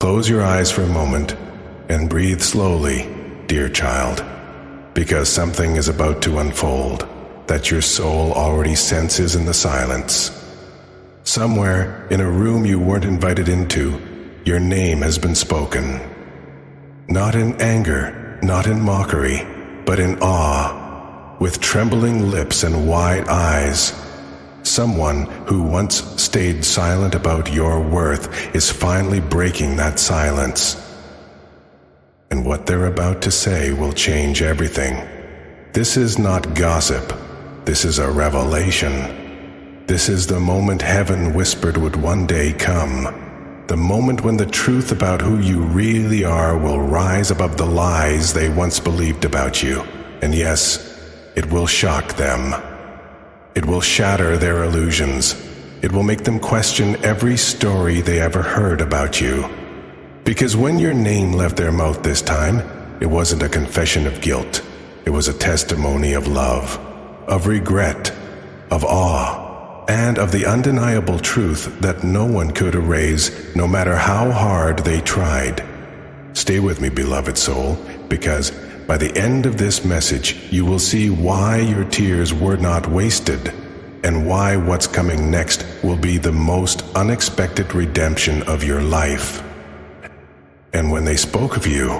Close your eyes for a moment and breathe slowly, dear child, because something is about to unfold that your soul already senses in the silence. Somewhere in a room you weren't invited into, your name has been spoken. Not in anger, not in mockery, but in awe, with trembling lips and wide eyes. Someone who once stayed silent about your worth is finally breaking that silence. And what they're about to say will change everything. This is not gossip. This is a revelation. This is the moment heaven whispered would one day come. The moment when the truth about who you really are will rise above the lies they once believed about you. And yes, it will shock them. It will shatter their illusions. It will make them question every story they ever heard about you. Because when your name left their mouth this time, it wasn't a confession of guilt. It was a testimony of love, of regret, of awe, and of the undeniable truth that no one could erase, no matter how hard they tried. Stay with me, beloved soul, because by the end of this message, you will see why your tears were not wasted, and why what's coming next will be the most unexpected redemption of your life. And when they spoke of you,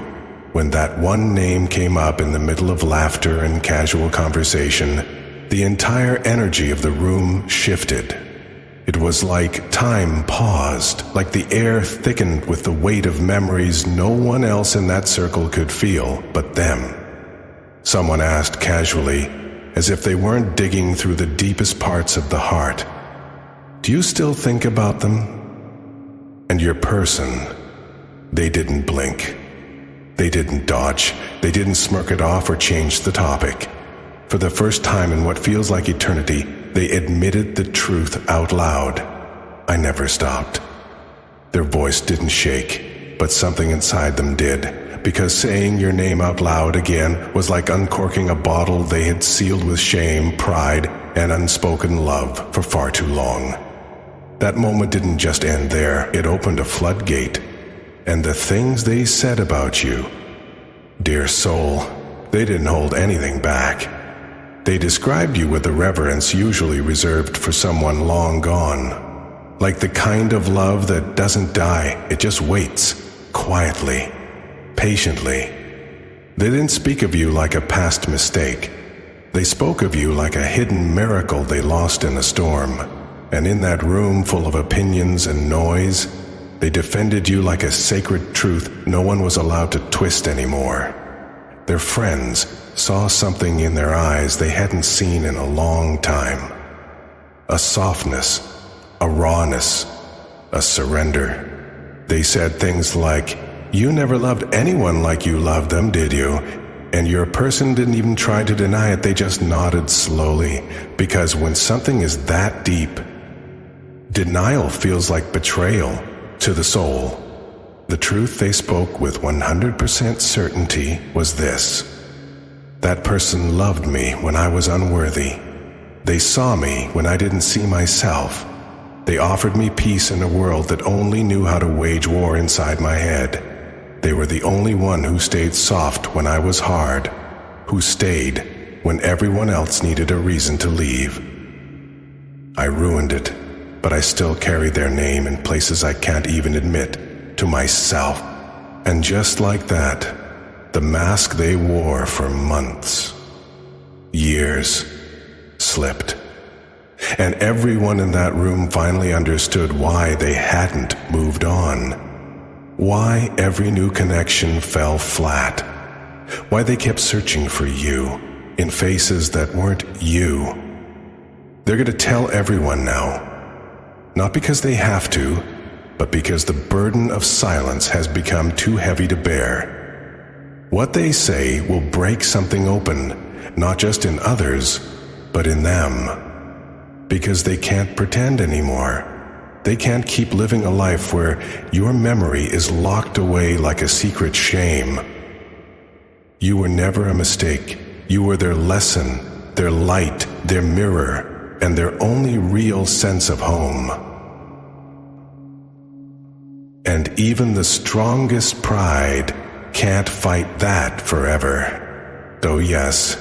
when that one name came up in the middle of laughter and casual conversation, the entire energy of the room shifted. It was like time paused, like the air thickened with the weight of memories no one else in that circle could feel but them. Someone asked casually, as if they weren't digging through the deepest parts of the heart, "Do you still think about them?" And your person, they didn't blink. They didn't dodge. They didn't smirk it off or change the topic. For the first time in what feels like eternity, they admitted the truth out loud. I never stopped. Their voice didn't shake, but something inside them did, because saying your name out loud again was like uncorking a bottle they had sealed with shame, pride, and unspoken love for far too long. That moment didn't just end there, it opened a floodgate. And the things they said about you, dear soul, they didn't hold anything back. They described you with the reverence usually reserved for someone long gone, like the kind of love that doesn't die, it just waits, quietly, patiently. They didn't speak of you like a past mistake. They spoke of you like a hidden miracle they lost in a storm. And in that room full of opinions and noise, they defended you like a sacred truth no one was allowed to twist anymore. Their friends saw something in their eyes they hadn't seen in a long time. A softness, a rawness, a surrender. They said things like, "You never loved anyone like you loved them, did you?" And your person didn't even try to deny it, they just nodded slowly. Because when something is that deep, denial feels like betrayal to the soul. The truth they spoke with 100% certainty was this: that person loved me when I was unworthy. They saw me when I didn't see myself. They offered me peace in a world that only knew how to wage war inside my head. They were the only one who stayed soft when I was hard, who stayed when everyone else needed a reason to leave. I ruined it, but I still carry their name in places I can't even admit to myself. And just like that, the mask they wore for months, years, slipped. And everyone in that room finally understood why they hadn't moved on. Why every new connection fell flat. Why they kept searching for you in faces that weren't you. They're going to tell everyone now. Not because they have to, but because the burden of silence has become too heavy to bear. What they say will break something open, not just in others, but in them. Because they can't pretend anymore. They can't keep living a life where your memory is locked away like a secret shame. You were never a mistake. You were their lesson, their light, their mirror, and their only real sense of home. And even the strongest pride can't fight that forever. Though yes,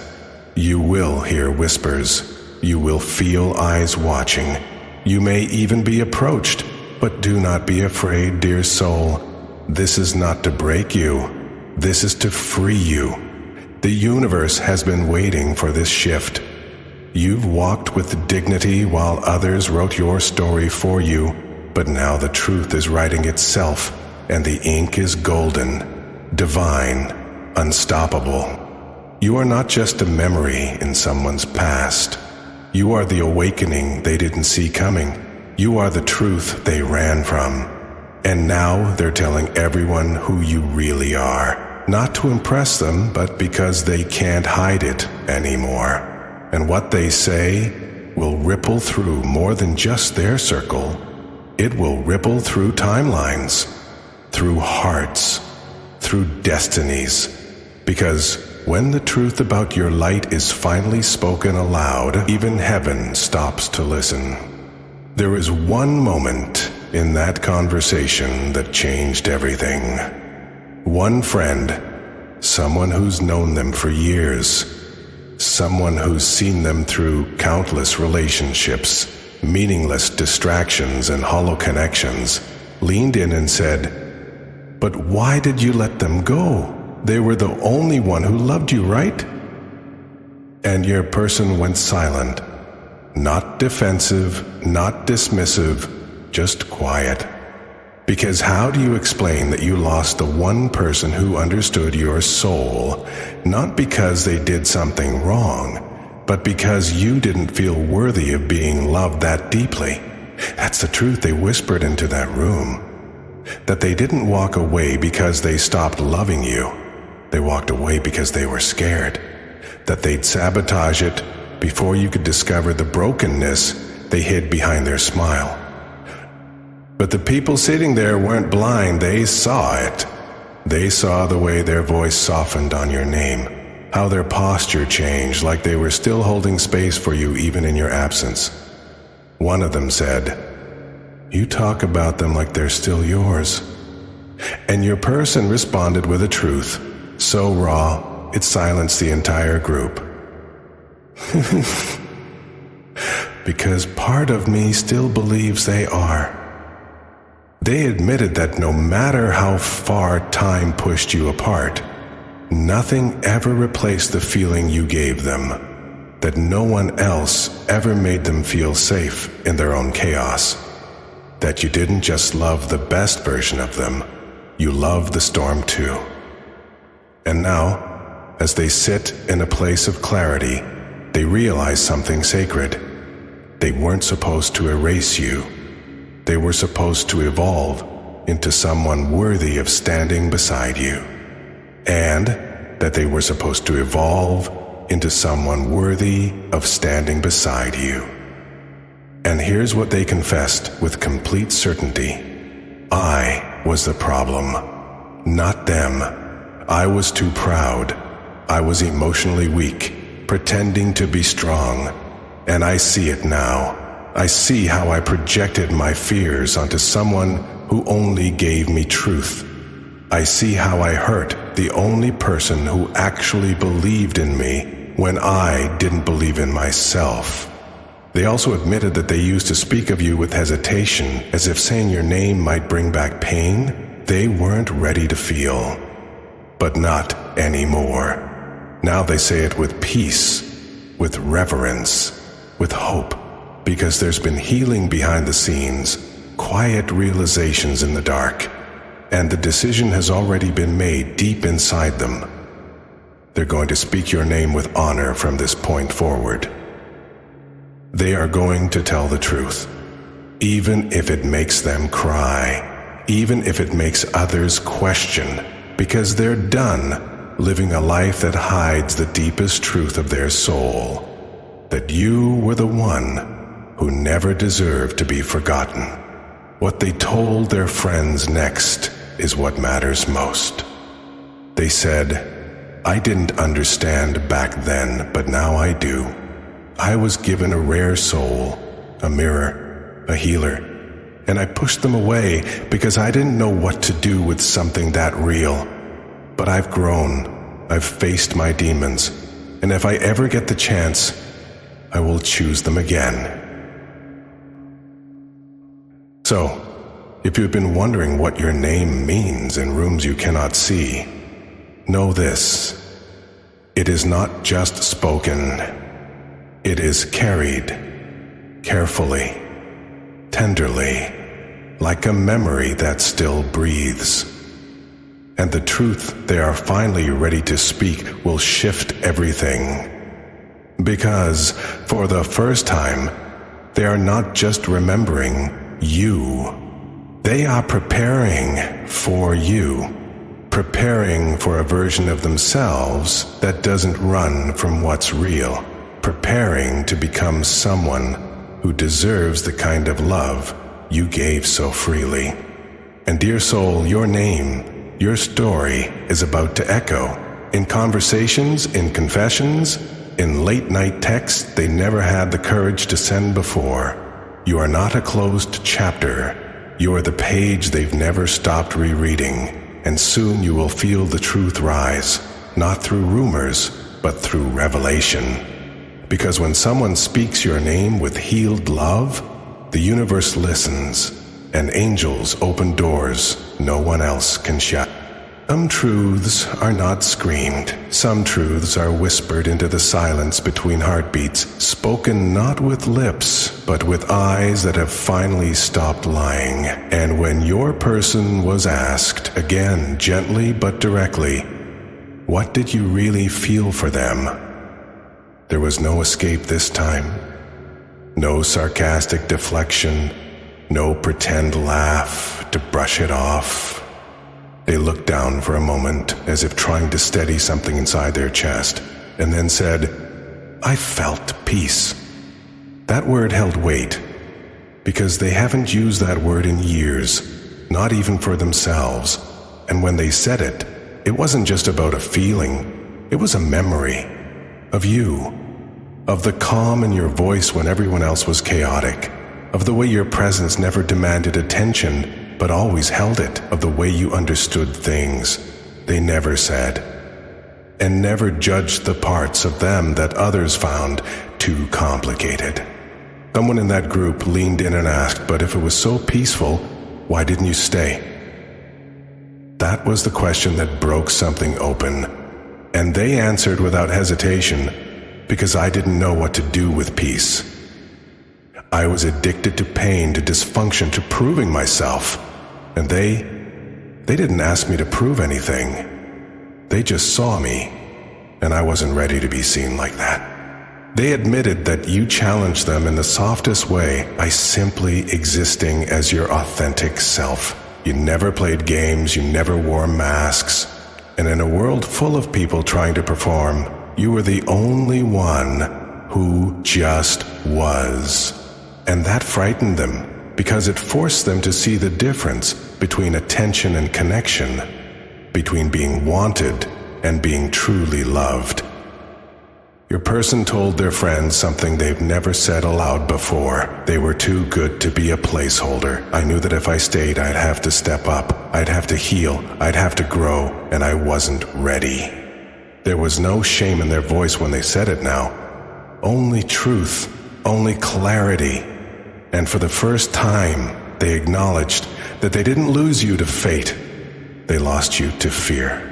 you will hear whispers, you will feel eyes watching, you may even be approached, but do not be afraid, dear soul. This is not to break you, this is to free you. The universe has been waiting for this shift. You've walked with dignity while others wrote your story for you, but now the truth is writing itself, and the ink is golden, divine, unstoppable. You are not just a memory in someone's past. You are the awakening they didn't see coming. You are the truth they ran from. And now they're telling everyone who you really are, not to impress them, but because they can't hide it anymore. And what they say will ripple through more than just their circle. It will ripple through timelines, through hearts, through destinies. Because when the truth about your light is finally spoken aloud, even heaven stops to listen. There is one moment in that conversation that changed everything. One friend, someone who's known them for years, someone who's seen them through countless relationships, meaningless distractions and hollow connections, leaned in and said, "But why did you let them go? They were the only one who loved you, right?" And your person went silent, not defensive, not dismissive, just quiet. Because how do you explain that you lost the one person who understood your soul, not because they did something wrong, but because you didn't feel worthy of being loved that deeply? That's the truth they whispered into that room. That they didn't walk away because they stopped loving you. They walked away because they were scared. That they'd sabotage it before you could discover the brokenness they hid behind their smile. But the people sitting there weren't blind, they saw it. They saw the way their voice softened on your name, how their posture changed, like they were still holding space for you even in your absence. One of them said, "You talk about them like they're still yours." And your person responded with a truth, so raw, it silenced the entire group. Because part of me still believes they are. They admitted that no matter how far time pushed you apart, nothing ever replaced the feeling you gave them, that no one else ever made them feel safe in their own chaos, that you didn't just love the best version of them, you loved the storm too. And now, as they sit in a place of clarity, they realize something sacred. They weren't supposed to erase you. They were supposed to evolve into someone worthy of standing beside you. And that they were supposed to evolve into someone worthy of standing beside you. And here's what they confessed with complete certainty. I was the problem, not them. I was too proud. I was emotionally weak, pretending to be strong. And I see it now. I see how I projected my fears onto someone who only gave me truth. I see how I hurt the only person who actually believed in me when I didn't believe in myself. They also admitted that they used to speak of you with hesitation, as if saying your name might bring back pain they weren't ready to feel. But not anymore. Now they say it with peace, with reverence, with hope. Because there's been healing behind the scenes, quiet realizations in the dark, and the decision has already been made deep inside them. They're going to speak your name with honor from this point forward. They are going to tell the truth, even if it makes them cry, even if it makes others question, because they're done living a life that hides the deepest truth of their soul, that you were the one who never deserved to be forgotten. What they told their friends next is what matters most. They said, "I didn't understand back then, but now I do. I was given a rare soul, a mirror, a healer, and I pushed them away because I didn't know what to do with something that real. But I've grown, I've faced my demons, and if I ever get the chance, I will choose them again. So, if you've been wondering what your name means in rooms you cannot see, know this: it is not just spoken, it is carried carefully, tenderly, like a memory that still breathes. And the truth they are finally ready to speak will shift everything. Because, for the first time, they are not just remembering you. They are preparing for you. Preparing for a version of themselves that doesn't run from what's real. Preparing to become someone who deserves the kind of love you gave so freely. And dear soul, your name, your story is about to echo in conversations, in confessions, in late-night texts they never had the courage to send before. You are not a closed chapter. You are the page they've never stopped rereading, and soon you will feel the truth rise, not through rumors, but through revelation. Because when someone speaks your name with healed love, the universe listens, and angels open doors no one else can shut. Some truths are not screamed. Some truths are whispered into the silence between heartbeats, spoken not with lips, but with eyes that have finally stopped lying. And when your person was asked, again gently but directly, what did you really feel for them? There was no escape this time. No sarcastic deflection, no pretend laugh to brush it off. They looked down for a moment, as if trying to steady something inside their chest, and then said, I felt peace. That word held weight, because they haven't used that word in years, not even for themselves. And when they said it, it wasn't just about a feeling, it was a memory of you, of the calm in your voice when everyone else was chaotic, of the way your presence never demanded attention, but always held it, of the way you understood things they never said, and never judged the parts of them that others found too complicated. Someone in that group leaned in and asked, but if it was so peaceful, why didn't you stay? That was the question that broke something open, and they answered without hesitation, because I didn't know what to do with peace. I was addicted to pain, to dysfunction, to proving myself. And they didn't ask me to prove anything. They just saw me, and I wasn't ready to be seen like that. They admitted that you challenged them in the softest way by simply existing as your authentic self. You never played games, you never wore masks, and in a world full of people trying to perform, you were the only one who just was. And that frightened them, because it forced them to see the difference between attention and connection, between being wanted and being truly loved. Your person told their friends something they've never said aloud before. They were too good to be a placeholder. I knew that if I stayed, I'd have to step up, I'd have to heal, I'd have to grow, and I wasn't ready. There was no shame in their voice when they said it now. Only truth, only clarity. And for the first time, they acknowledged that they didn't lose you to fate. They lost you to fear.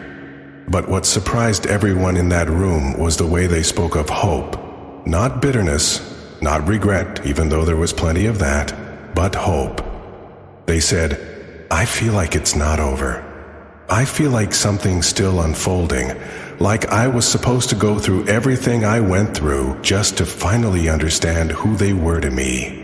But what surprised everyone in that room was the way they spoke of hope. Not bitterness, not regret, even though there was plenty of that, but hope. They said, I feel like it's not over. I feel like something's still unfolding, like I was supposed to go through everything I went through just to finally understand who they were to me.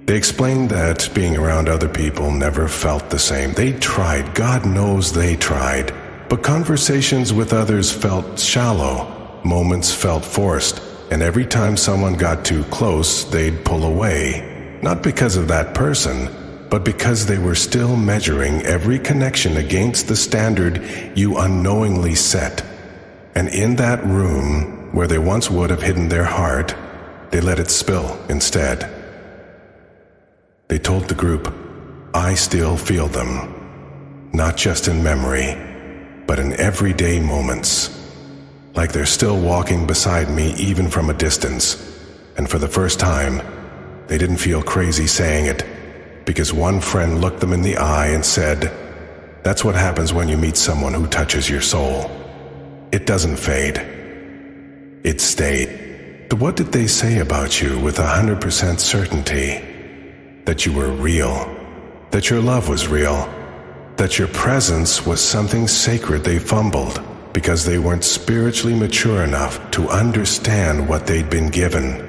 They explained that being around other people never felt the same. They tried, God knows they tried, but conversations with others felt shallow, moments felt forced, and every time someone got too close, they'd pull away, not because of that person, but because they were still measuring every connection against the standard you unknowingly set. And in that room, where they once would have hidden their heart, they let it spill instead. They told the group, I still feel them, not just in memory, but in everyday moments, like they're still walking beside me even from a distance. And for the first time, they didn't feel crazy saying it, because one friend looked them in the eye and said, "That's what happens when you meet someone who touches your soul. It doesn't fade. It stayed." So what did they say about you with 100% certainty? That you were real, that your love was real, that your presence was something sacred they fumbled because they weren't spiritually mature enough to understand what they'd been given,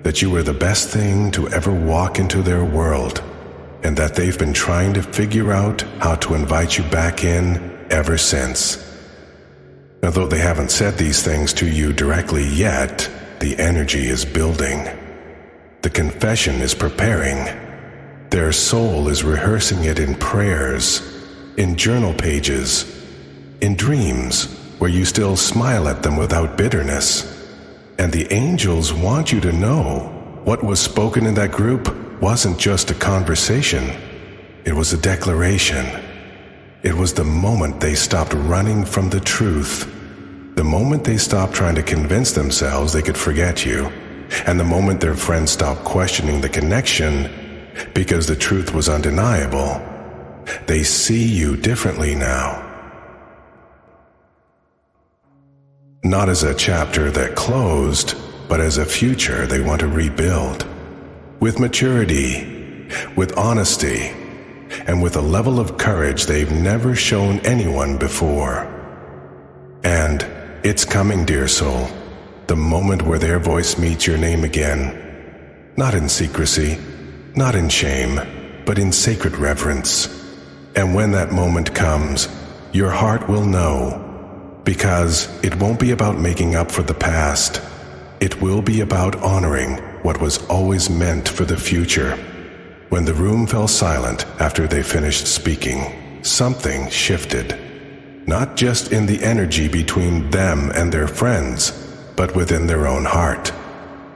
that you were the best thing to ever walk into their world, and that they've been trying to figure out how to invite you back in ever since. Although they haven't said these things to you directly yet, the energy is building. The confession is preparing. Their soul is rehearsing it in prayers, in journal pages, in dreams where you still smile at them without bitterness. And the angels want you to know what was spoken in that group wasn't just a conversation. It was a declaration. It was the moment they stopped running from the truth. The moment they stopped trying to convince themselves they could forget you, and the moment their friends stopped questioning the connection because the truth was undeniable. They see you differently now. Not as a chapter that closed, but as a future they want to rebuild. With maturity, with honesty, and with a level of courage they've never shown anyone before. And it's coming, dear soul, the moment where their voice meets your name again. Not in secrecy, not in shame, but in sacred reverence. And when that moment comes, your heart will know, because it won't be about making up for the past. It will be about honoring what was always meant for the future. When the room fell silent after they finished speaking, something shifted. Not just in the energy between them and their friends, but within their own heart.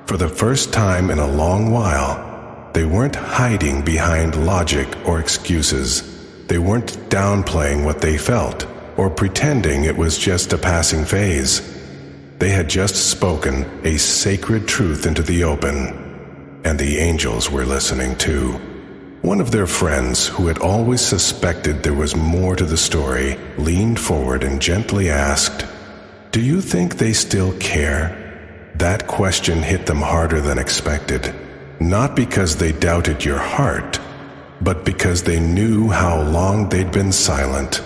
For the first time in a long while, they weren't hiding behind logic or excuses. They weren't downplaying what they felt, or pretending it was just a passing phase. They had just spoken a sacred truth into the open, and the angels were listening too. One of their friends, who had always suspected there was more to the story, leaned forward and gently asked, "Do you think they still care?" That question hit them harder than expected, not because they doubted your heart, but because they knew how long they'd been silent.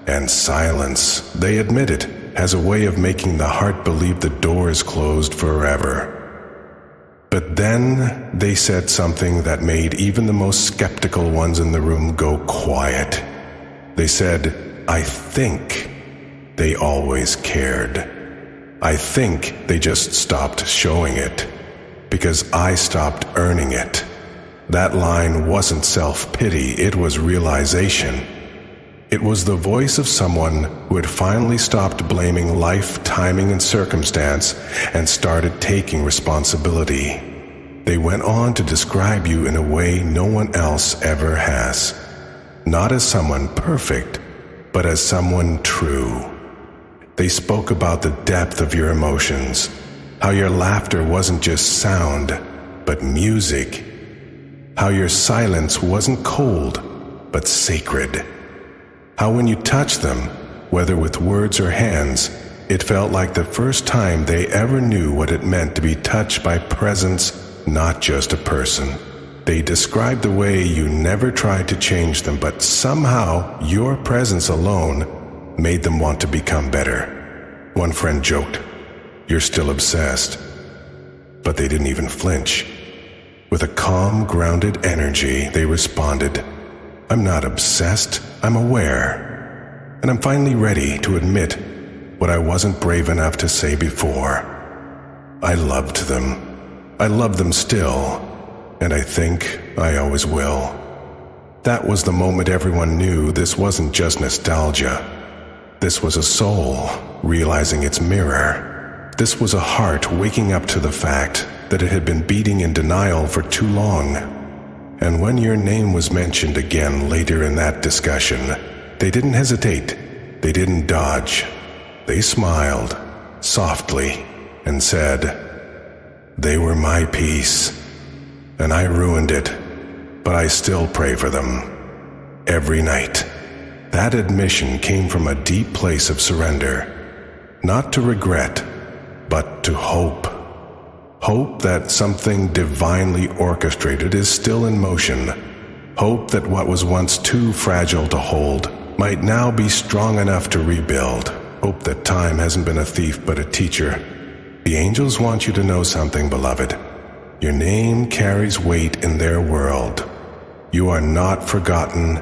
And silence, they admitted, has a way of making the heart believe the door is closed forever. But then they said something that made even the most skeptical ones in the room go quiet. They said, "I think they always cared. I think they just stopped showing it, because I stopped earning it." That line wasn't self-pity, it was realization. It was the voice of someone who had finally stopped blaming life, timing, and circumstance and started taking responsibility. They went on to describe you in a way no one else ever has. Not as someone perfect, but as someone true. They spoke about the depth of your emotions, how your laughter wasn't just sound, but music, how your silence wasn't cold, but sacred. How when you touched them, whether with words or hands, it felt like the first time they ever knew what it meant to be touched by presence, not just a person. They described the way you never tried to change them, but somehow your presence alone made them want to become better. One friend joked, "You're still obsessed." But they didn't even flinch. With a calm, grounded energy, they responded, "I'm not obsessed, I'm aware. And I'm finally ready to admit what I wasn't brave enough to say before. I loved them. I love them still, and I think I always will." That was the moment everyone knew this wasn't just nostalgia. This was a soul realizing its mirror. This was a heart waking up to the fact that it had been beating in denial for too long. And when your name was mentioned again later in that discussion, they didn't hesitate. They didn't dodge. They smiled softly and said, "They were my peace, and I ruined it, but I still pray for them every night." That admission came from a deep place of surrender, not to regret, but to hope. Hope that something divinely orchestrated is still in motion. Hope that what was once too fragile to hold might now be strong enough to rebuild. Hope that time hasn't been a thief but a teacher. The angels want you to know something, beloved. Your name carries weight in their world. You are not forgotten.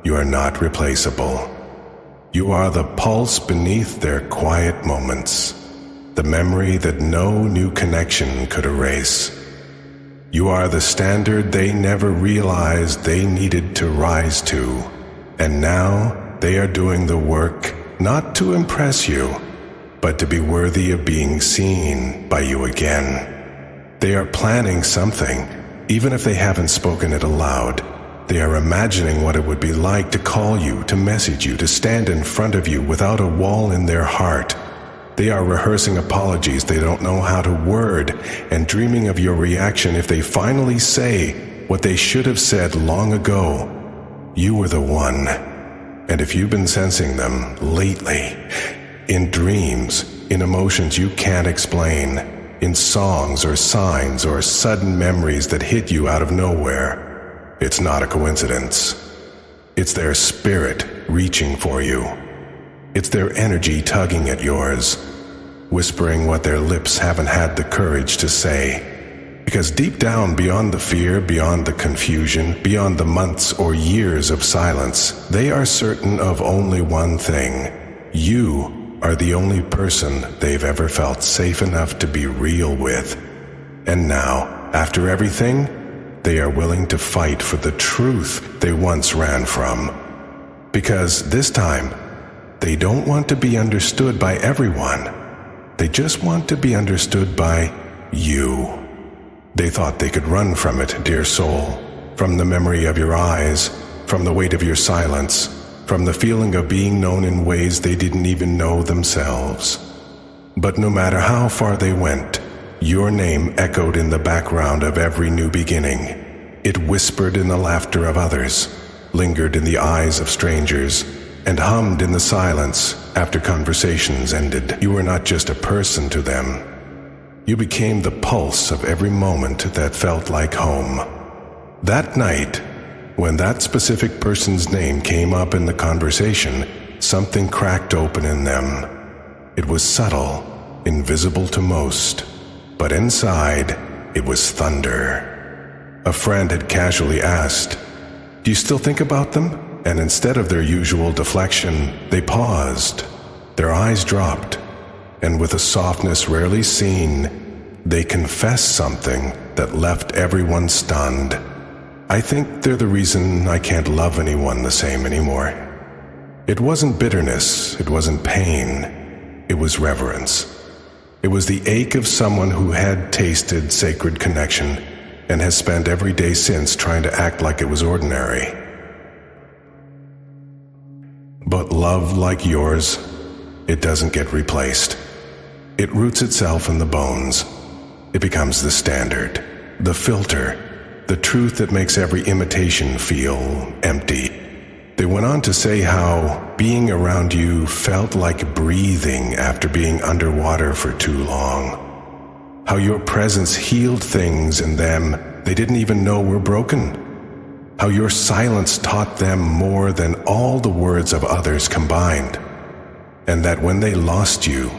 You are not replaceable. You are the pulse beneath their quiet moments, the memory that no new connection could erase. You are the standard they never realized they needed to rise to, and now they are doing the work not to impress you, but to be worthy of being seen by you again. They are planning something, even if they haven't spoken it aloud. They are imagining what it would be like to call you, to message you, to stand in front of you without a wall in their heart. They are rehearsing apologies they don't know how to word and dreaming of your reaction if they finally say what they should have said long ago. You were the one. And if you've been sensing them lately, in dreams, in emotions you can't explain, in songs or signs or sudden memories that hit you out of nowhere, it's not a coincidence. It's their spirit reaching for you. It's their energy tugging at yours, whispering what their lips haven't had the courage to say. Because deep down, beyond the fear, beyond the confusion, beyond the months or years of silence, they are certain of only one thing. You are the only person they've ever felt safe enough to be real with. And now, after everything, they are willing to fight for the truth they once ran from. Because this time, they don't want to be understood by everyone. They just want to be understood by you. They thought they could run from it, dear soul, from the memory of your eyes, from the weight of your silence, from the feeling of being known in ways they didn't even know themselves. But no matter how far they went, your name echoed in the background of every new beginning. It whispered in the laughter of others, lingered in the eyes of strangers, and hummed in the silence after conversations ended. You were not just a person to them. You became the pulse of every moment that felt like home. That night, when that specific person's name came up in the conversation, something cracked open in them. It was subtle, invisible to most, but inside, it was thunder. A friend had casually asked, "Do you still think about them?" And instead of their usual deflection, they paused. Their eyes dropped, and with a softness rarely seen, they confessed something that left everyone stunned. "I think they're the reason I can't love anyone the same anymore." It wasn't bitterness, it wasn't pain, it was reverence. It was the ache of someone who had tasted sacred connection and has spent every day since trying to act like it was ordinary. But love like yours, it doesn't get replaced. It roots itself in the bones. It becomes the standard, the filter, the truth that makes every imitation feel empty. They went on to say how being around you felt like breathing after being underwater for too long. How your presence healed things in them they didn't even know were broken. How your silence taught them more than all the words of others combined. And that when they lost you,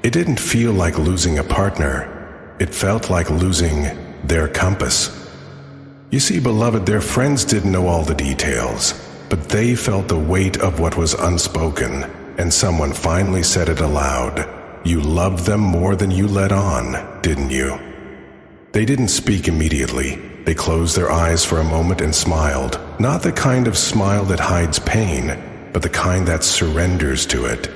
it didn't feel like losing a partner. It felt like losing their compass. You see, beloved, their friends didn't know all the details, but they felt the weight of what was unspoken, and someone finally said it aloud. You loved them more than you let on, didn't you? They didn't speak immediately. They closed their eyes for a moment and smiled. Not the kind of smile that hides pain, but the kind that surrenders to it.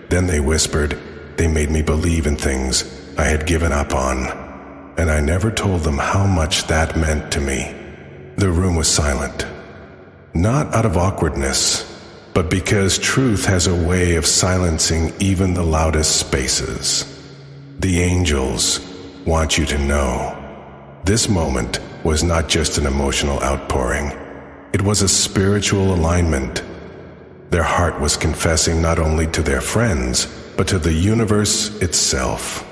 Then they whispered, "They made me believe in things I had given up on." And I never told them how much that meant to me. The room was silent. Not out of awkwardness, but because truth has a way of silencing even the loudest spaces. The angels want you to know. This moment was not just an emotional outpouring. It was a spiritual alignment. Their heart was confessing not only to their friends, but to the universe itself.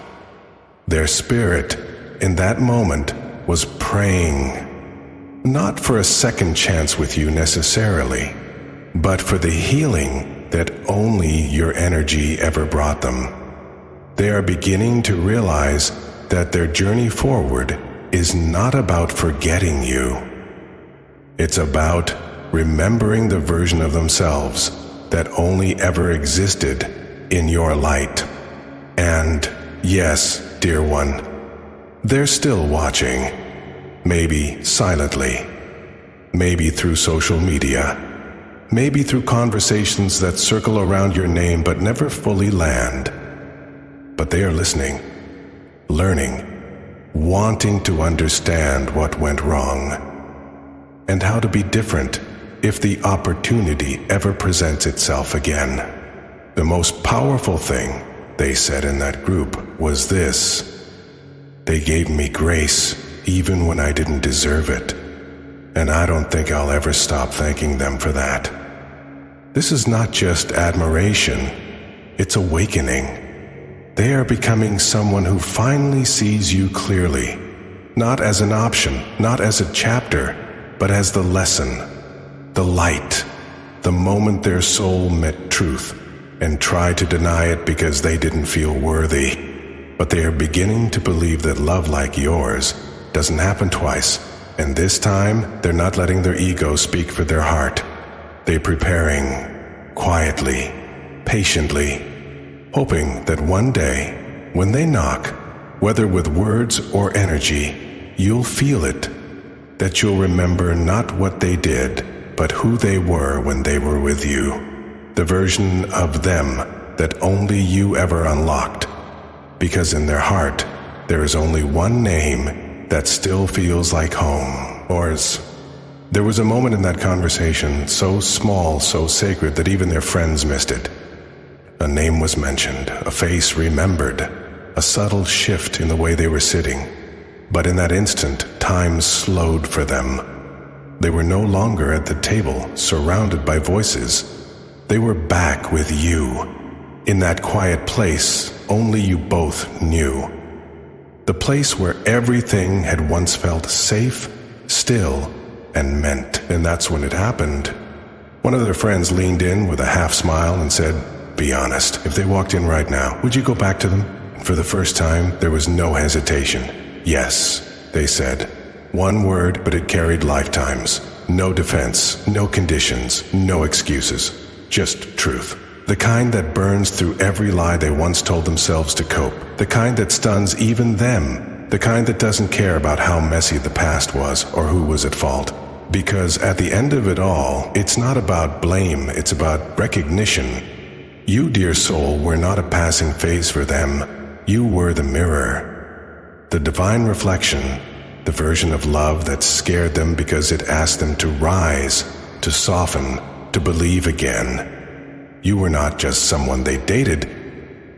Their spirit, in that moment, was praying, not for a second chance with you necessarily, but for the healing that only your energy ever brought them. They are beginning to realize that their journey forward is not about forgetting you. It's about remembering the version of themselves that only ever existed in your light. And yes, dear one, they're still watching, maybe silently, maybe through social media, maybe through conversations that circle around your name but never fully land. But they are listening, learning, wanting to understand what went wrong, and how to be different if the opportunity ever presents itself again. The most powerful thing they said in that group was this: they gave me grace even when I didn't deserve it, and I don't think I'll ever stop thanking them for that. This is not just admiration, it's awakening. They are becoming someone who finally sees you clearly, not as an option, not as a chapter, but as the lesson, the light, the moment their soul met truth and tried to deny it because they didn't feel worthy. But they are beginning to believe that love like yours doesn't happen twice, and this time they're not letting their ego speak for their heart. They're preparing, quietly, patiently, hoping that one day, when they knock, whether with words or energy, you'll feel it, that you'll remember not what they did, but who they were when they were with you, the version of them that only you ever unlocked, because in their heart, there is only one name that still feels like home, yours. There was a moment in that conversation, so small, so sacred, that even their friends missed it. A name was mentioned, a face remembered, a subtle shift in the way they were sitting. But in that instant, time slowed for them. They were no longer at the table, surrounded by voices. They were back with you, in that quiet place only you both knew. The place where everything had once felt safe, still, and meant. And that's when it happened. One of their friends leaned in with a half smile and said, "Be honest, if they walked in right now, would you go back to them?" For the first time, there was no hesitation. "Yes," they said. One word, but it carried lifetimes. No defense, no conditions, no excuses. Just truth. The kind that burns through every lie they once told themselves to cope. The kind that stuns even them. The kind that doesn't care about how messy the past was or who was at fault. Because at the end of it all, it's not about blame, it's about recognition. You, dear soul, were not a passing phase for them. You were the mirror. The divine reflection, the version of love that scared them because it asked them to rise, to soften, to believe again. You were not just someone they dated.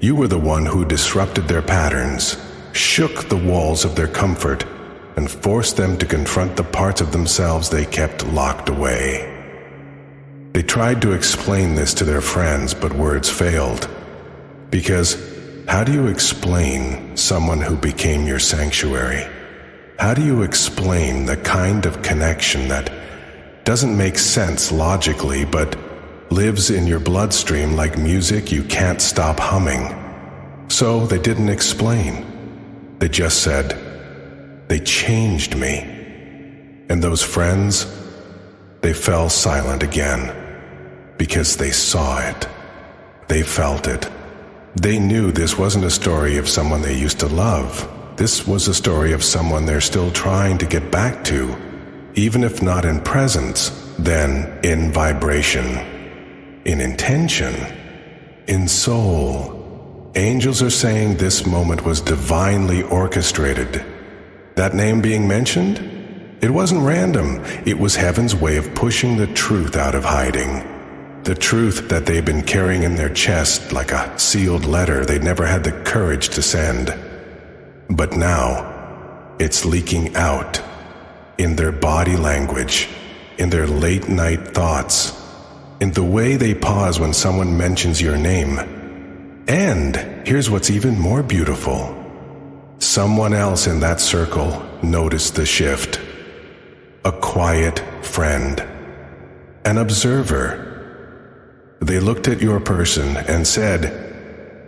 You were the one who disrupted their patterns, shook the walls of their comfort, and forced them to confront the parts of themselves they kept locked away. They tried to explain this to their friends, but words failed. Because how do you explain someone who became your sanctuary? How do you explain the kind of connection that doesn't make sense logically, but lives in your bloodstream like music you can't stop humming? So they didn't explain. They just said, "They changed me." And those friends, they fell silent again, because they saw it. They felt it. They knew this wasn't a story of someone they used to love. This was a story of someone they're still trying to get back to, even if not in presence, then in vibration, in intention, in soul. Angels are saying this moment was divinely orchestrated. That name being mentioned? It wasn't random. It was heaven's way of pushing the truth out of hiding. The truth that they'd been carrying in their chest like a sealed letter they'd never had the courage to send. But now, it's leaking out in their body language, in their late-night thoughts, in the way they pause when someone mentions your name. And here's what's even more beautiful. Someone else in that circle noticed the shift. A quiet friend. An observer. They looked at your person and said,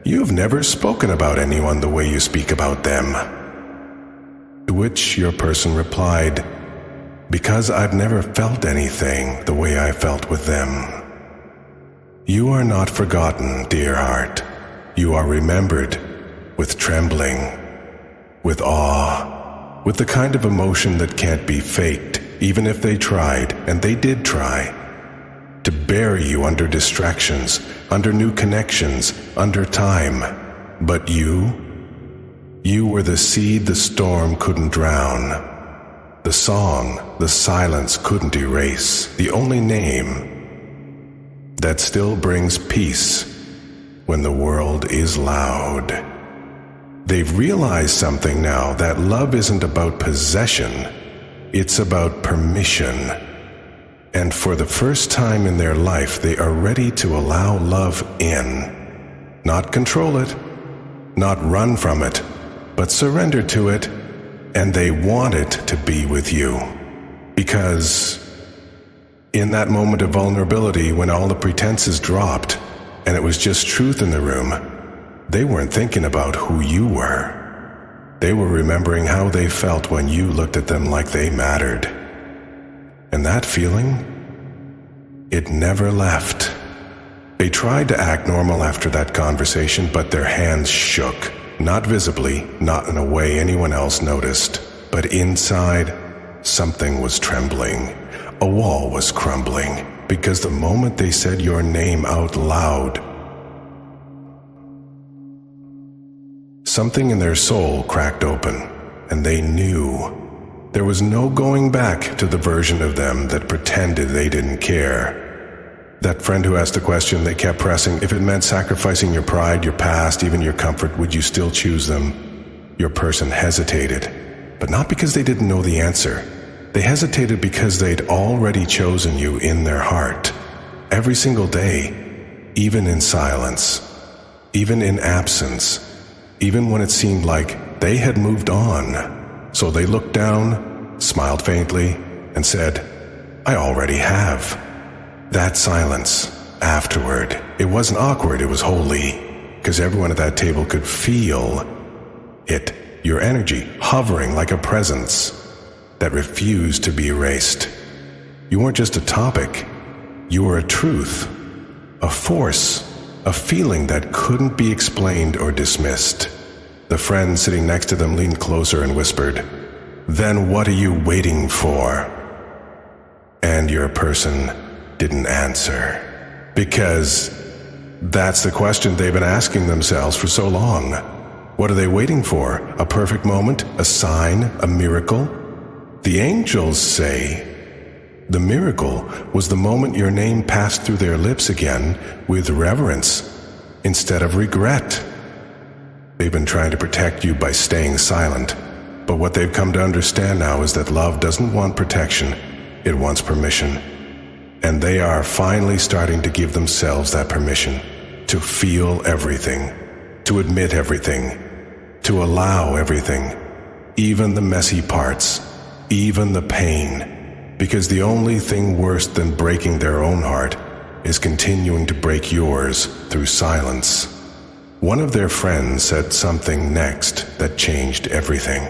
"You've never spoken about anyone the way you speak about them." To which your person replied, "Because I've never felt anything the way I felt with them." You are not forgotten, dear heart. You are remembered with trembling, with awe, with the kind of emotion that can't be faked, even if they tried, and they did try, to bury you under distractions, under new connections, under time. But you were the seed the storm couldn't drown, the song the silence couldn't erase, the only name that still brings peace when the world is loud. They've realized something now, that love isn't about possession, it's about permission. And for the first time in their life, they are ready to allow love in. Not control it, not run from it, but surrender to it, and they want it to be with you. Because in that moment of vulnerability, when all the pretenses dropped, and it was just truth in the room, they weren't thinking about who you were. They were remembering how they felt when you looked at them like they mattered. And that feeling, it never left. They tried to act normal after that conversation, but their hands shook. Not visibly, not in a way anyone else noticed, but inside, something was trembling. A wall was crumbling, because the moment they said your name out loud, something in their soul cracked open, and they knew. There was no going back to the version of them that pretended they didn't care. That friend who asked the question, they kept pressing, if it meant sacrificing your pride, your past, even your comfort, would you still choose them? Your person hesitated, but not because they didn't know the answer. They hesitated because they'd already chosen you in their heart. Every single day, even in silence, even in absence, even when it seemed like they had moved on. So they looked down, smiled faintly, and said, "I already have." That silence, afterward, it wasn't awkward, it was holy, because everyone at that table could feel it, your energy, hovering like a presence that refused to be erased. You weren't just a topic, you were a truth, a force, a feeling that couldn't be explained or dismissed. The friend sitting next to them leaned closer and whispered, "Then what are you waiting for?" And your person didn't answer. Because that's the question they've been asking themselves for so long. What are they waiting for? A perfect moment? A sign? A miracle? The angels say the miracle was the moment your name passed through their lips again with reverence instead of regret. They've been trying to protect you by staying silent, but what they've come to understand now is that love doesn't want protection, it wants permission. And they are finally starting to give themselves that permission to feel everything, to admit everything, to allow everything, even the messy parts, even the pain, because the only thing worse than breaking their own heart is continuing to break yours through silence. One of their friends said something next that changed everything.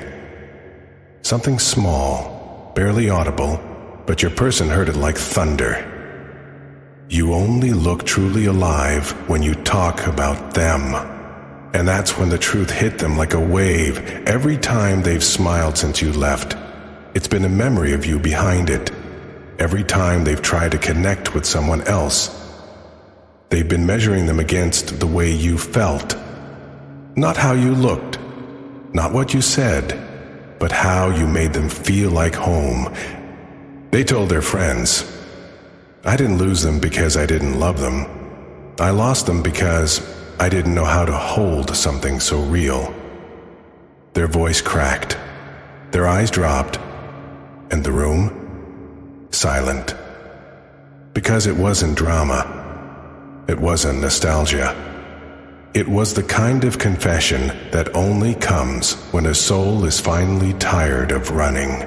Something small, barely audible, but your person heard it like thunder. You only look truly alive when you talk about them. And that's when the truth hit them like a wave. Every time they've smiled since you left, it's been a memory of you behind it. Every time they've tried to connect with someone else, they've been measuring them against the way you felt. Not how you looked, not what you said, but how you made them feel like home. They told their friends, I didn't lose them because I didn't love them. I lost them because I didn't know how to hold something so real. Their voice cracked, their eyes dropped, and the room, silent. Because it wasn't drama. It wasn't nostalgia. It was the kind of confession that only comes when a soul is finally tired of running.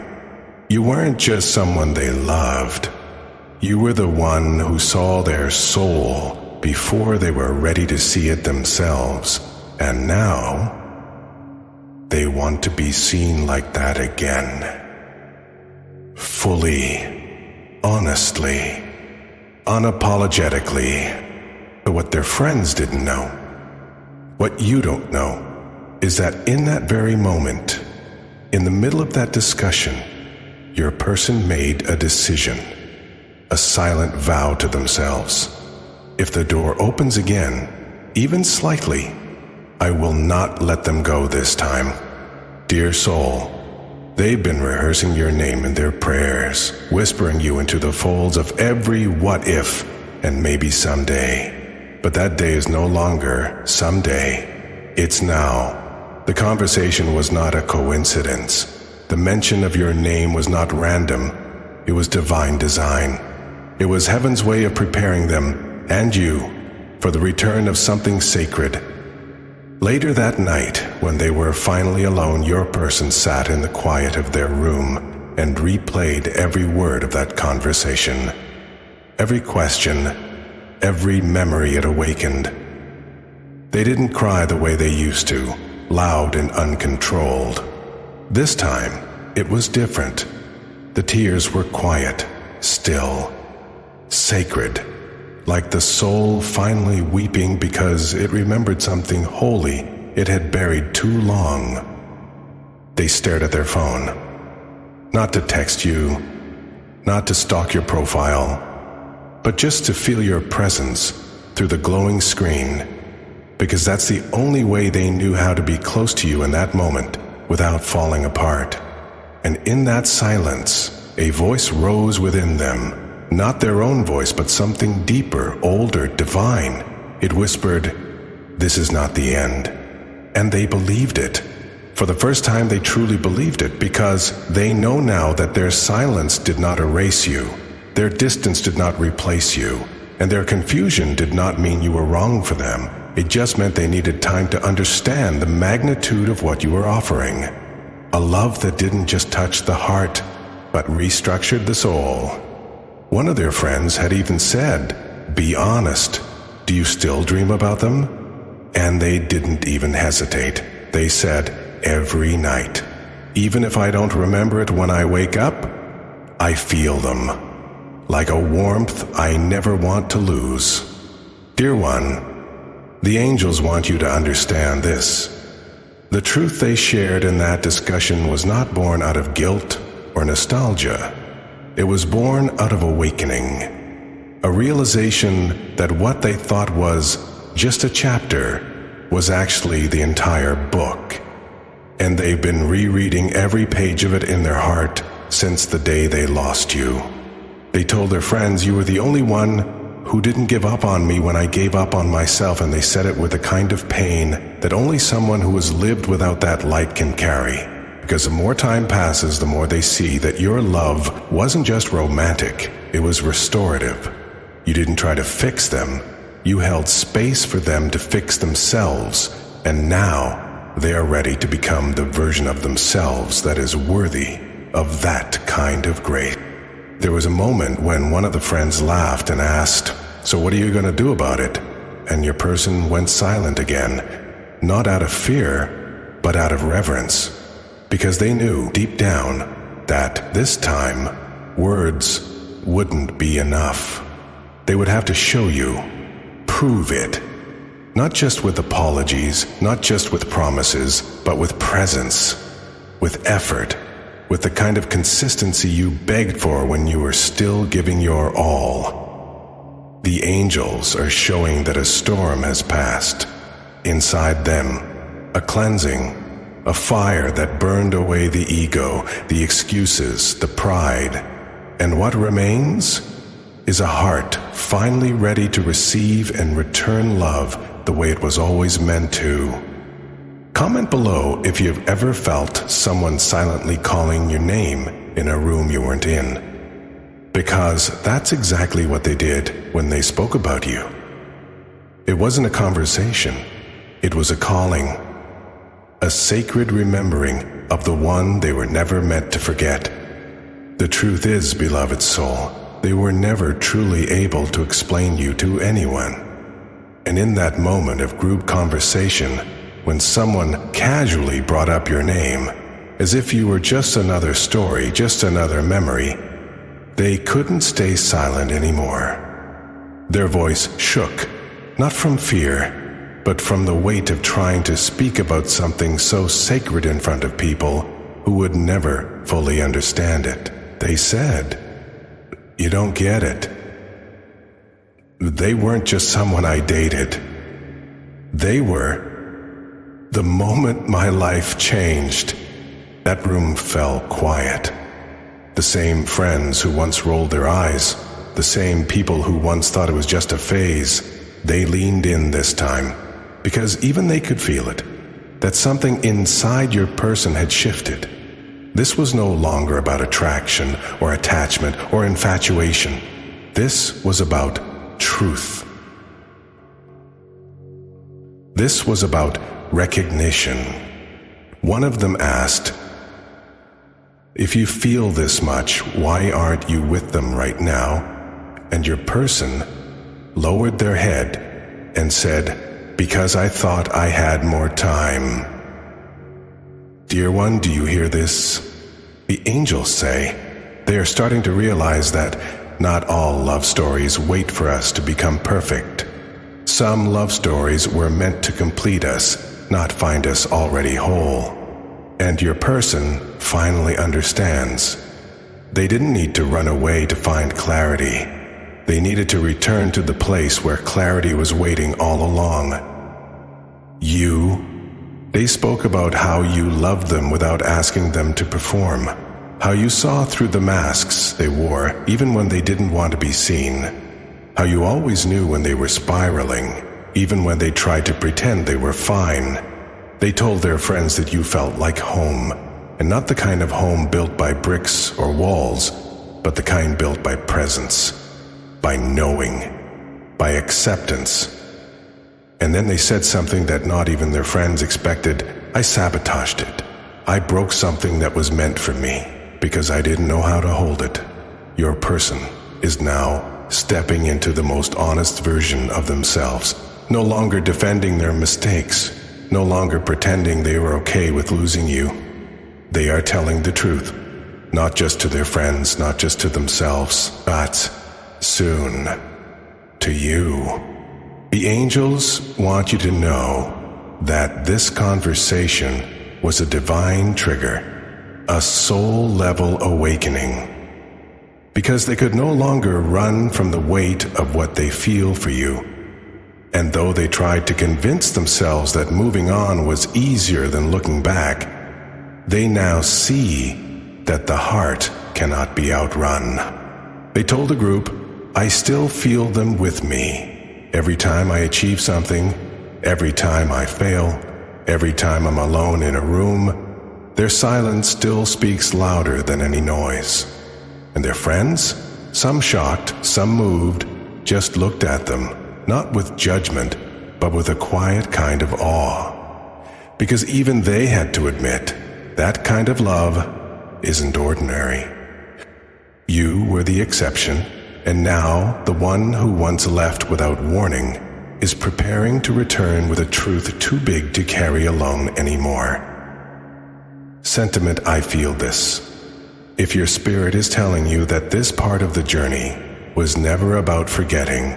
You weren't just someone they loved. You were the one who saw their soul before they were ready to see it themselves. And now, they want to be seen like that again. Fully, honestly, unapologetically. But what their friends didn't know, what you don't know, is that in that very moment, in the middle of that discussion, your person made a decision, a silent vow to themselves. If the door opens again, even slightly, I will not let them go this time. Dear soul, they've been rehearsing your name in their prayers, whispering you into the folds of every what if and maybe someday. But that day is no longer someday. It's now. The conversation was not a coincidence. The mention of your name was not random. It was divine design. It was heaven's way of preparing them, and you, for the return of something sacred. Later that night, when they were finally alone, your person sat in the quiet of their room and replayed every word of that conversation. Every question, every memory it awakened. They didn't cry the way they used to, loud and uncontrolled. This time, it was different. The tears were quiet, still, sacred, like the soul finally weeping because it remembered something holy it had buried too long. They stared at their phone, not to text you, not to stalk your profile, but just to feel your presence through the glowing screen, because that's the only way they knew how to be close to you in that moment without falling apart. And in that silence, a voice rose within them, not their own voice, but something deeper, older, divine. It whispered, "This is not the end." And they believed it. For the first time, they truly believed it, because they know now that their silence did not erase you. Their distance did not replace you, and their confusion did not mean you were wrong for them. It just meant they needed time to understand the magnitude of what you were offering. A love that didn't just touch the heart, but restructured the soul. One of their friends had even said, "Be honest, do you still dream about them?" And they didn't even hesitate. They said, "Every night. Even if I don't remember it when I wake up, I feel them. Like a warmth I never want to lose." Dear one, the angels want you to understand this. The truth they shared in that discussion was not born out of guilt or nostalgia. It was born out of awakening. A realization that what they thought was just a chapter was actually the entire book. And they've been rereading every page of it in their heart since the day they lost you. They told their friends you were the only one who didn't give up on me when I gave up on myself, and they said it with a kind of pain that only someone who has lived without that light can carry. Because the more time passes, the more they see that your love wasn't just romantic, it was restorative. You didn't try to fix them, you held space for them to fix themselves, and now they are ready to become the version of themselves that is worthy of that kind of grace. There was a moment when one of the friends laughed and asked, "So what are you going to do about it?" And your person went silent again, not out of fear, but out of reverence, because they knew deep down that this time words wouldn't be enough. They would have to show you, prove it, not just with apologies, not just with promises, but with presence, with effort, with the kind of consistency you begged for when you were still giving your all. The angels are showing that a storm has passed. Inside them, a cleansing, a fire that burned away the ego, the excuses, the pride. And what remains is a heart finally ready to receive and return love the way it was always meant to. Comment below if you've ever felt someone silently calling your name in a room you weren't in. Because that's exactly what they did when they spoke about you. It wasn't a conversation, it was a calling. A sacred remembering of the one they were never meant to forget. The truth is, beloved soul, they were never truly able to explain you to anyone. And in that moment of group conversation, when someone casually brought up your name, as if you were just another story, just another memory, they couldn't stay silent anymore. Their voice shook, not from fear, but from the weight of trying to speak about something so sacred in front of people who would never fully understand it. They said, "You don't get it. They weren't just someone I dated. They were. The moment my life changed, that room fell quiet. The same friends who once rolled their eyes, the same people who once thought it was just a phase, they leaned in this time. Because even they could feel it, that something inside your person had shifted. This was no longer about attraction or attachment or infatuation. This was about truth. This was about recognition. One of them asked, "If you feel this much, why aren't you with them right now?" And your person lowered their head and said, "Because I thought I had more time." Dear one, do you hear this? The angels say they are starting to realize that not all love stories wait for us to become perfect. Some love stories were meant to complete us, not find us already whole. And your person finally understands. They didn't need to run away to find clarity. They needed to return to the place where clarity was waiting all along. They spoke about how you loved them without asking them to perform, how you saw through the masks they wore even when they didn't want to be seen, how you always knew when they were spiraling, even when they tried to pretend they were fine. They told their friends that you felt like home, and not the kind of home built by bricks or walls, but the kind built by presence, by knowing, by acceptance. And then they said something that not even their friends expected. "I sabotaged it. I broke something that was meant for me because I didn't know how to hold it." Your person is now stepping into the most honest version of themselves, no longer defending their mistakes, no longer pretending they were okay with losing you. They are telling the truth, not just to their friends, not just to themselves, but soon to you. The angels want you to know that this conversation was a divine trigger, a soul-level awakening. Because they could no longer run from the weight of what they feel for you. And though they tried to convince themselves that moving on was easier than looking back, they now see that the heart cannot be outrun. They told the group, "I still feel them with me. Every time I achieve something, every time I fail, every time I'm alone in a room, their silence still speaks louder than any noise." And their friends, some shocked, some moved, just looked at them, not with judgment, but with a quiet kind of awe. Because even they had to admit, that kind of love isn't ordinary. You were the exception, and now the one who once left without warning is preparing to return with a truth too big to carry alone anymore. Sentiment, I feel this. If your spirit is telling you that this part of the journey was never about forgetting,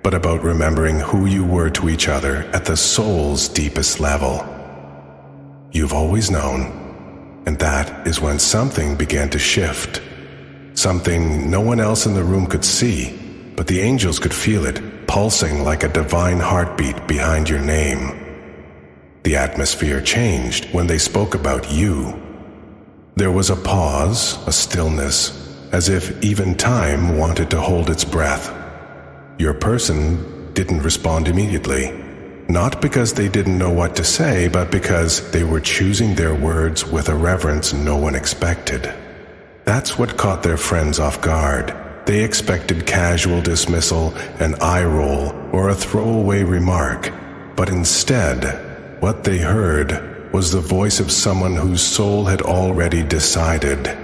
but about remembering who you were to each other at the soul's deepest level, you've always known, and that is when something began to shift. Something no one else in the room could see, but the angels could feel it, pulsing like a divine heartbeat behind your name. The atmosphere changed when they spoke about you. There was a pause, a stillness, as if even time wanted to hold its breath. Your person didn't respond immediately, not because they didn't know what to say, but because they were choosing their words with a reverence no one expected. That's what caught their friends off guard. They expected casual dismissal, an eye roll, or a throwaway remark, but instead, what they heard was the voice of someone whose soul had already decided.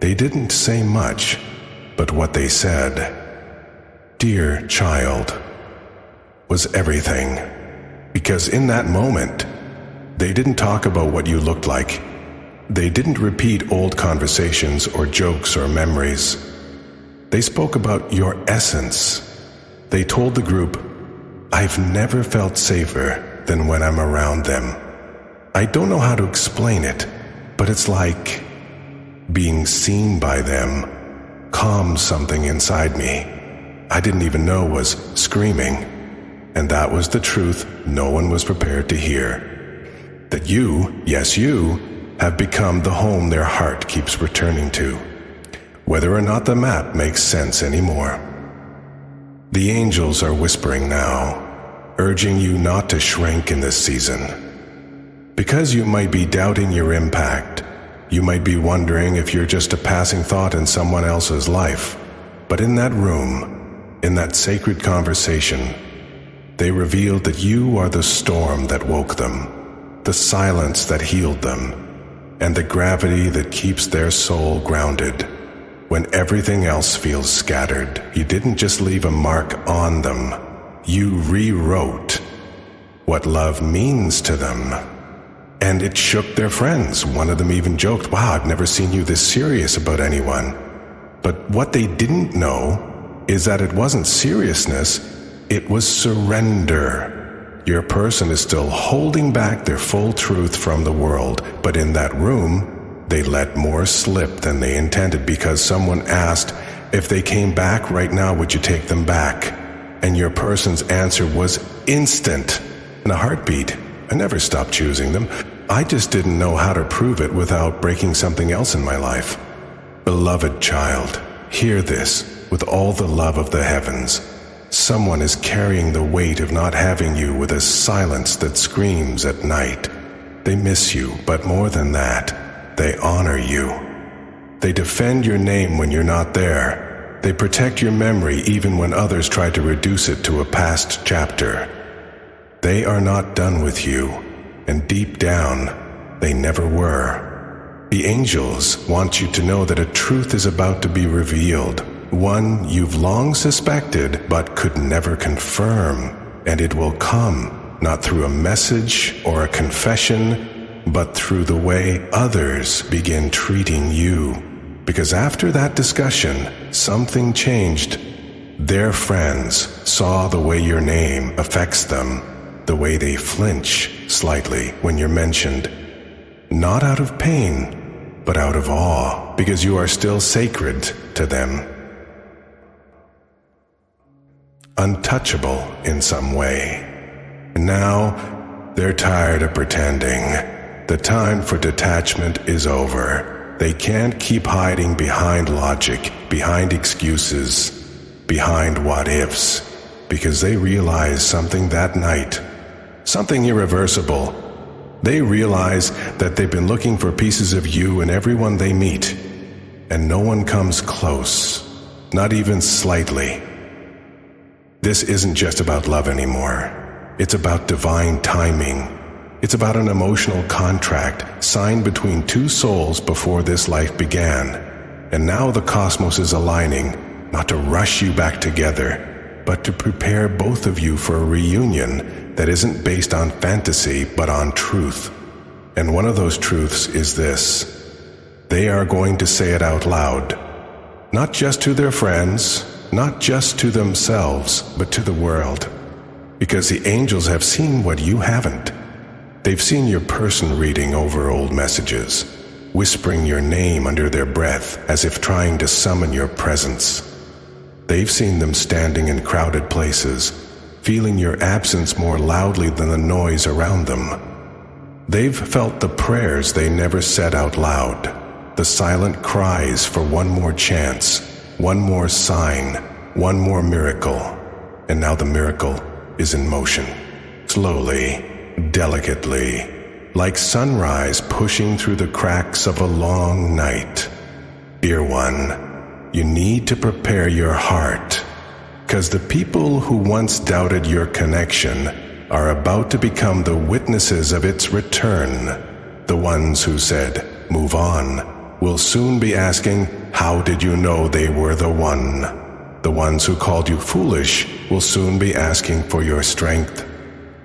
They didn't say much, but what they said, "Dear child," was everything. Because in that moment, they didn't talk about what you looked like. They didn't repeat old conversations or jokes or memories. They spoke about your essence. They told the group, "I've never felt safer than when I'm around them. I don't know how to explain it, but it's like being seen by them calms something inside me I didn't even know was screaming." And that was the truth no one was prepared to hear. That you, yes you, have become the home their heart keeps returning to, whether or not the map makes sense anymore. The angels are whispering now, urging you not to shrink in this season. Because you might be doubting your impact, you might be wondering if you're just a passing thought in someone else's life. But in that room, in that sacred conversation, they revealed that you are the storm that woke them, the silence that healed them, and the gravity that keeps their soul grounded. When everything else feels scattered, you didn't just leave a mark on them, you rewrote what love means to them. And it shook their friends. One of them even joked, "Wow, I've never seen you this serious about anyone." But what they didn't know is that it wasn't seriousness, it was surrender. Your person is still holding back their full truth from the world, but in that room, they let more slip than they intended because someone asked, "If they came back right now, would you take them back?" And your person's answer was instant, in a heartbeat. "I never stopped choosing them. I just didn't know how to prove it without breaking something else in my life." Beloved child, hear this with all the love of the heavens. Someone is carrying the weight of not having you with a silence that screams at night. They miss you, but more than that, they honor you. They defend your name when you're not there. They protect your memory even when others try to reduce it to a past chapter. They are not done with you, and deep down, they never were. The angels want you to know that a truth is about to be revealed, one you've long suspected but could never confirm, and it will come, not through a message or a confession, but through the way others begin treating you. Because after that discussion, something changed. Their friends saw the way your name affects them, the way they flinch slightly when you're mentioned. Not out of pain, but out of awe, because you are still sacred to them. Untouchable in some way. And now, they're tired of pretending. The time for detachment is over. They can't keep hiding behind logic, behind excuses, behind what-ifs, because they realize something that night, something irreversible. They realize that they've been looking for pieces of you in everyone they meet, and no one comes close, not even slightly. This isn't just about love anymore. It's about divine timing. It's about an emotional contract signed between two souls before this life began. And now the cosmos is aligning, not to rush you back together, but to prepare both of you for a reunion that isn't based on fantasy, but on truth. And one of those truths is this: they are going to say it out loud, not just to their friends, not just to themselves, but to the world. Because the angels have seen what you haven't. They've seen your person reading over old messages, whispering your name under their breath as if trying to summon your presence. They've seen them standing in crowded places, feeling your absence more loudly than the noise around them. They've felt the prayers they never said out loud, the silent cries for one more chance, one more sign, one more miracle. And now the miracle is in motion, slowly, delicately, like sunrise pushing through the cracks of a long night. Dear one, you need to prepare your heart, because the people who once doubted your connection are about to become the witnesses of its return. The ones who said, "Move on," will soon be asking, "How did you know they were the one?" The ones who called you foolish will soon be asking for your strength,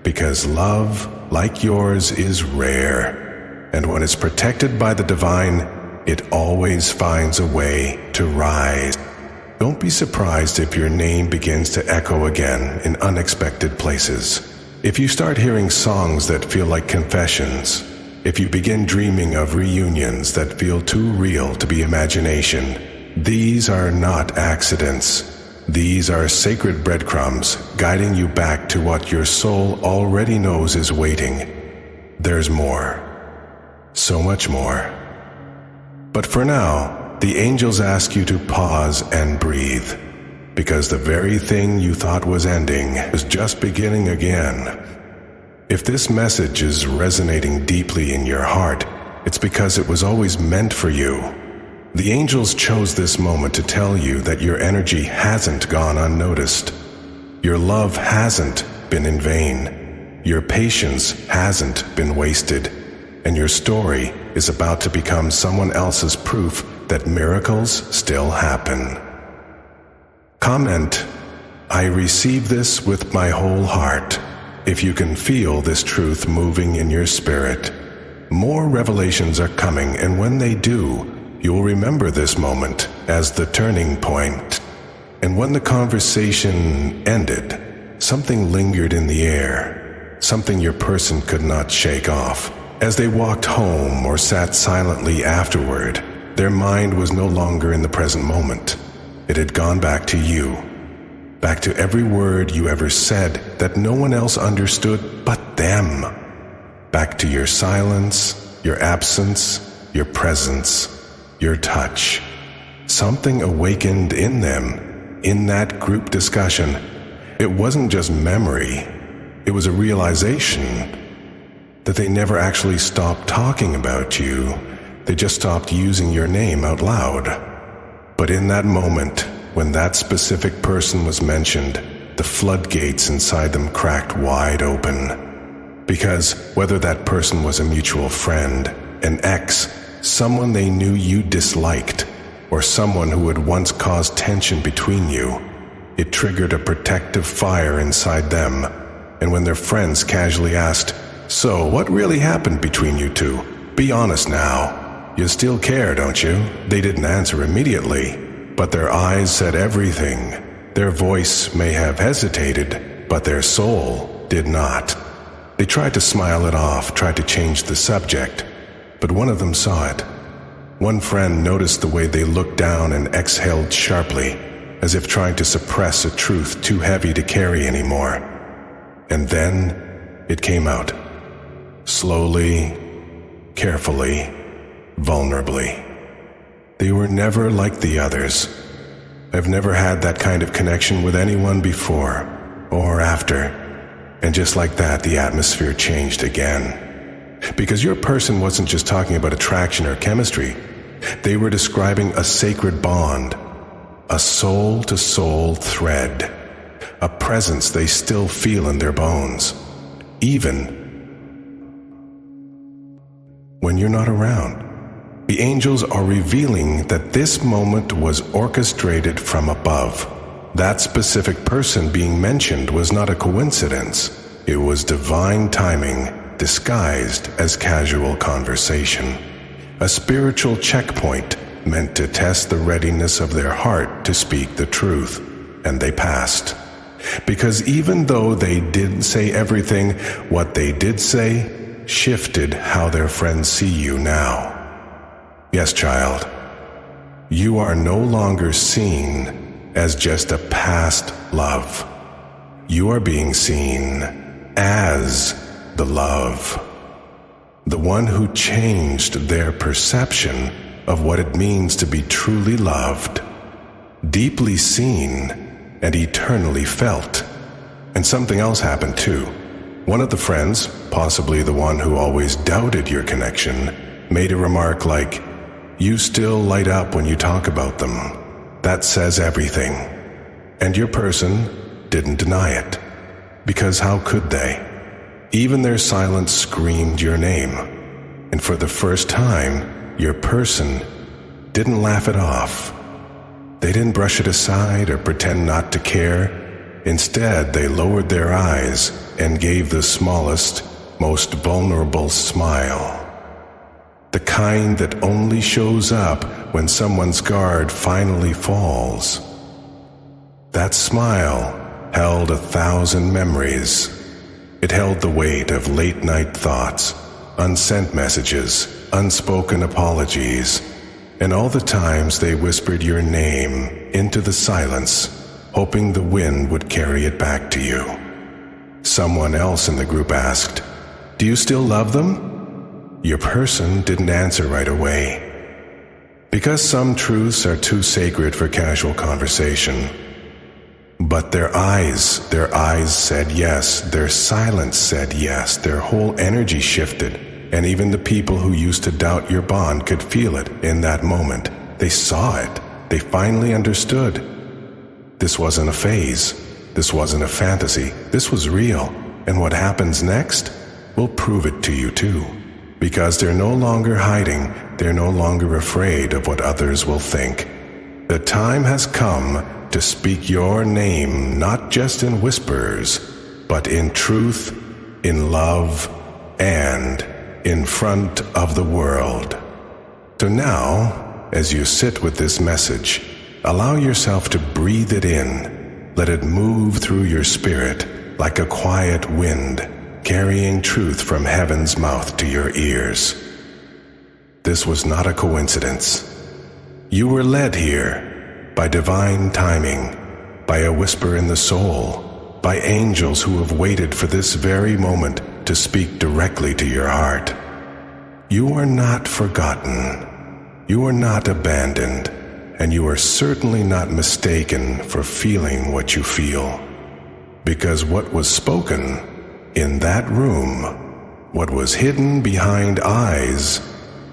because love, like yours, is rare, and when it's protected by the divine, it always finds a way to rise. Don't be surprised if your name begins to echo again in unexpected places. If you start hearing songs that feel like confessions, if you begin dreaming of reunions that feel too real to be imagination, these are not accidents. These are sacred breadcrumbs guiding you back to what your soul already knows is waiting. There's more. So much more. But for now, the angels ask you to pause and breathe, because the very thing you thought was ending is just beginning again. If this message is resonating deeply in your heart, it's because it was always meant for you. The angels chose this moment to tell you that your energy hasn't gone unnoticed. Your love hasn't been in vain. Your patience hasn't been wasted. And your story is about to become someone else's proof that miracles still happen. Comment, "I receive this with my whole heart," if you can feel this truth moving in your spirit. More revelations are coming, and when they do, you'll remember this moment as the turning point. And when the conversation ended, something lingered in the air, something your person could not shake off. As they walked home or sat silently afterward, their mind was no longer in the present moment. It had gone back to you, back to every word you ever said that no one else understood but them, back to your silence, your absence, your presence, your touch. Something awakened in them, in that group discussion. It wasn't just memory, it was a realization that they never actually stopped talking about you. They just stopped using your name out loud. But in that moment, when that specific person was mentioned, the floodgates inside them cracked wide open. Because whether that person was a mutual friend, an ex, someone they knew you disliked, or someone who had once caused tension between you, it triggered a protective fire inside them. And when their friends casually asked, "So, what really happened between you two? Be honest now. You still care, don't you?" They didn't answer immediately, but their eyes said everything. Their voice may have hesitated, but their soul did not. They tried to smile it off, tried to change the subject, but one of them saw it. One friend noticed the way they looked down and exhaled sharply, as if trying to suppress a truth too heavy to carry anymore. And then it came out. Slowly, carefully, vulnerably. They were never like the others. I've never had that kind of connection with anyone before or after. And just like that, the atmosphere changed again. Because your person wasn't just talking about attraction or chemistry. They were describing a sacred bond, a soul-to-soul thread, a presence they still feel in their bones, even when you're not around. The angels are revealing that this moment was orchestrated from above. That specific person being mentioned was not a coincidence. It was divine timing disguised as casual conversation. A spiritual checkpoint meant to test the readiness of their heart to speak the truth. And they passed. Because even though they didn't say everything, what they did say shifted how their friends see you now. Yes, child, you are no longer seen as just a past love. You are being seen as the love. the one who changed their perception of what it means to be truly loved, deeply seen, and eternally felt. And something else happened too. One of the friends, possibly the one who always doubted your connection, made a remark like, "You still light up when you talk about them. That says everything." And your person didn't deny it, because how could they? Even their silence screamed your name. And for the first time, your person didn't laugh it off. They didn't brush it aside or pretend not to care. Instead, they lowered their eyes and gave the smallest, most vulnerable smile. The kind that only shows up when someone's guard finally falls. That smile held 1,000 memories. It held the weight of late-night thoughts, unsent messages, unspoken apologies, and all the times they whispered your name into the silence, hoping the wind would carry it back to you. Someone else in the group asked, "Do you still love them?" Your person didn't answer right away. Because some truths are too sacred for casual conversation. But their eyes said yes, their silence said yes, their whole energy shifted, and even the people who used to doubt your bond could feel it in that moment. They saw it. They finally understood. This wasn't a phase. This wasn't a fantasy. This was real. And what happens next will prove it to you too. Because they're no longer hiding, they're no longer afraid of what others will think. The time has come to speak your name, not just in whispers, but in truth, in love, and in front of the world. So now, as you sit with this message, allow yourself to breathe it in. Let it move through your spirit like a quiet wind, carrying truth from heaven's mouth to your ears. This was not a coincidence. You were led here by divine timing, by a whisper in the soul, by angels who have waited for this very moment to speak directly to your heart. You are not forgotten. You are not abandoned, and you are certainly not mistaken for feeling what you feel. Because what was spoken in that room, what was hidden behind eyes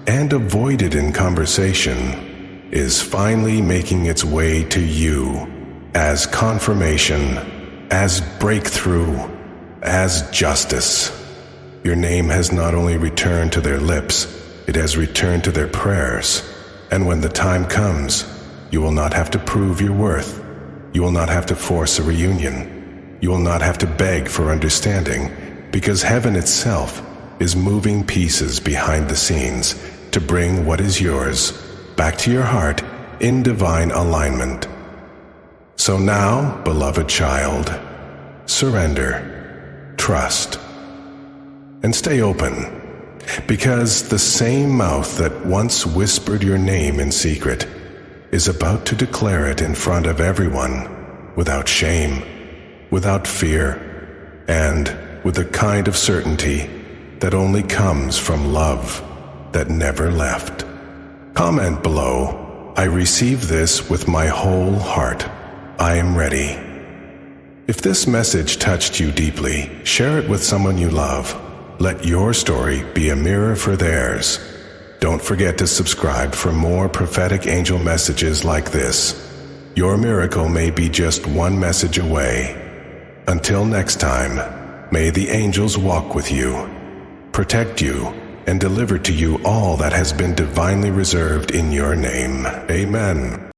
and avoided in conversation, is finally making its way to you as confirmation, as breakthrough, as justice. Your name has not only returned to their lips, it has returned to their prayers. And when the time comes, you will not have to prove your worth. You will not have to force a reunion. You will not have to beg for understanding, because heaven itself is moving pieces behind the scenes to bring what is yours back to your heart in divine alignment. So now, beloved child, surrender, trust, and stay open, because the same mouth that once whispered your name in secret is about to declare it in front of everyone, without shame, without fear, and with a kind of certainty that only comes from love that never left. Comment below, "I receive this with my whole heart. I am ready." If this message touched you deeply, share it with someone you love. Let your story be a mirror for theirs. Don't forget to subscribe for more prophetic angel messages like this. Your miracle may be just one message away. Until next time, may the angels walk with you, protect you, and deliver to you all that has been divinely reserved in your name. Amen.